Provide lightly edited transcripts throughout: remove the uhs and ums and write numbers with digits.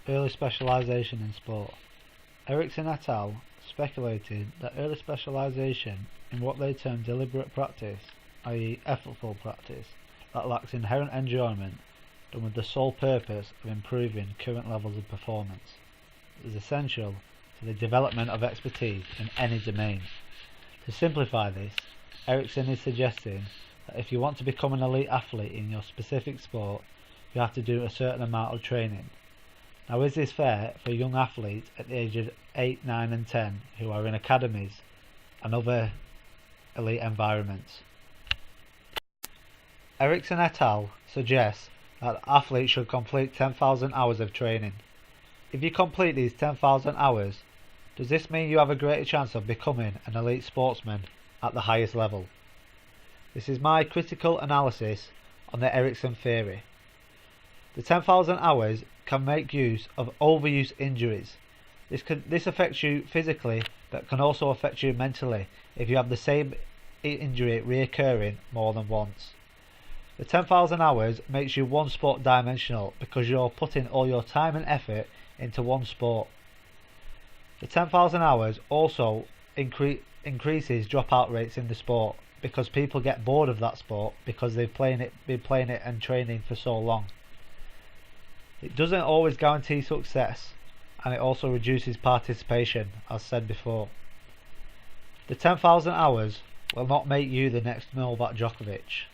Early specialisation in sport. Erickson et al. Speculated that early specialisation in what they term deliberate practice, i.e. effortful practice, that lacks inherent enjoyment, done with the sole purpose of improving current levels of performance, is essential to the development of expertise in any domain. To simplify this, Erickson is suggesting that if you want to become an elite athlete in your specific sport, you have to do a certain amount of training. Now, is this fair for young athletes at the age of 8, 9 and 10 who are in academies and other elite environments? Erickson et al. Suggests that athletes should complete 10,000 hours of training. If you complete these 10,000 hours, does this mean you have a greater chance of becoming an elite sportsman at the highest level? This is my critical analysis on the Erickson theory. The 10,000 hours can make use of overuse injuries. This affects you physically, but can also affect you mentally if you have the same injury reoccurring more than once. The 10,000 hours makes you one sport dimensional because you're putting all your time and effort into one sport. The 10,000 hours also increases dropout rates in the sport because people get bored of that sport because they've been playing it and training for so long. It doesn't always guarantee success, and it also reduces participation, as said before. The 10,000 hours will not make you the next Novak Djokovic.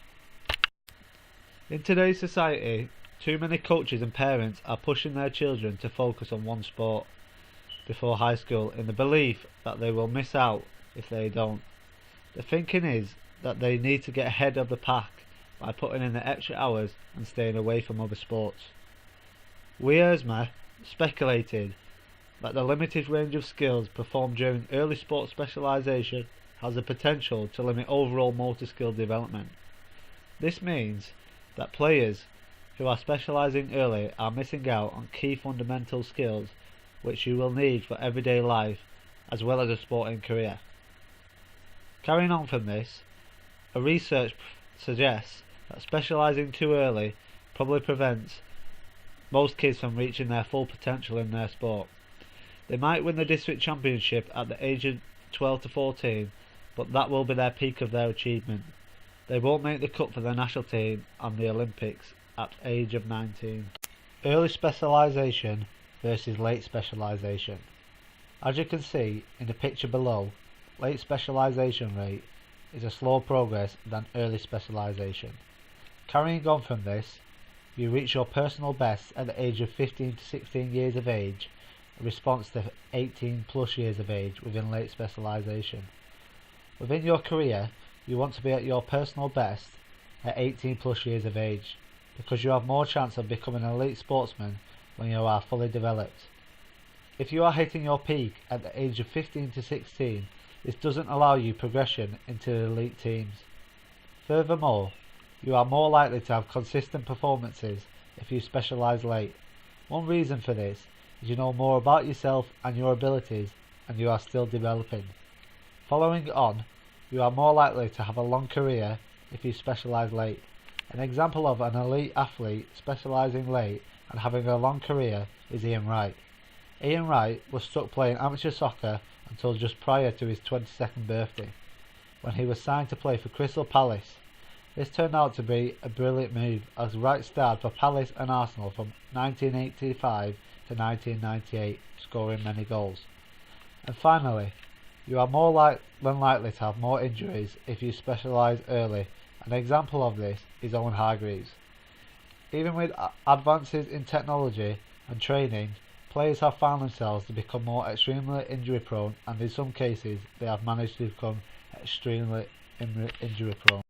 In today's society, too many coaches and parents are pushing their children to focus on one sport before high school in the belief that they will miss out if they don't. The thinking is that they need to get ahead of the pack by putting in the extra hours and staying away from other sports. Wiersma speculated that the limited range of skills performed during early sport specialisation has the potential to limit overall motor skill development. This means that players who are specialising early are missing out on key fundamental skills which you will need for everyday life as well as a sporting career. Carrying on from this, a research suggests that specialising too early probably prevents most kids from reaching their full potential in their sport. They might win the district championship at the age of 12 to 14, but that will be their peak of their achievement. They won't make the cut for the national team and the Olympics at the age of 19. Early specialisation versus late specialisation. As you can see in the picture below, late specialisation rate is a slower progress than early specialisation. Carrying on from this, you reach your personal best at the age of 15 to 16 years of age, in response to 18 plus years of age within late specialisation. Within your career, you want to be at your personal best at 18 plus years of age, because you have more chance of becoming an elite sportsman when you are fully developed. If you are hitting your peak at the age of 15 to 16, this doesn't allow you progression into the elite teams. Furthermore, you are more likely to have consistent performances if you specialise late. One reason for this is you know more about yourself and your abilities, and you are still developing. Following on, you are more likely to have a long career if you specialise late. An example of an elite athlete specialising late and having a long career is Ian Wright. Ian Wright was stuck playing amateur soccer until just prior to his 22nd birthday, when he was signed to play for Crystal Palace. This turned out to be a brilliant move, as Wright starred for Palace and Arsenal from 1985 to 1998, scoring many goals. And finally, you are more than likely to have more injuries if you specialise early. An example of this is Owen Hargreaves. Even with advances in technology and training, players have found themselves to become more extremely injury prone, and in some cases they have managed to become extremely injury prone.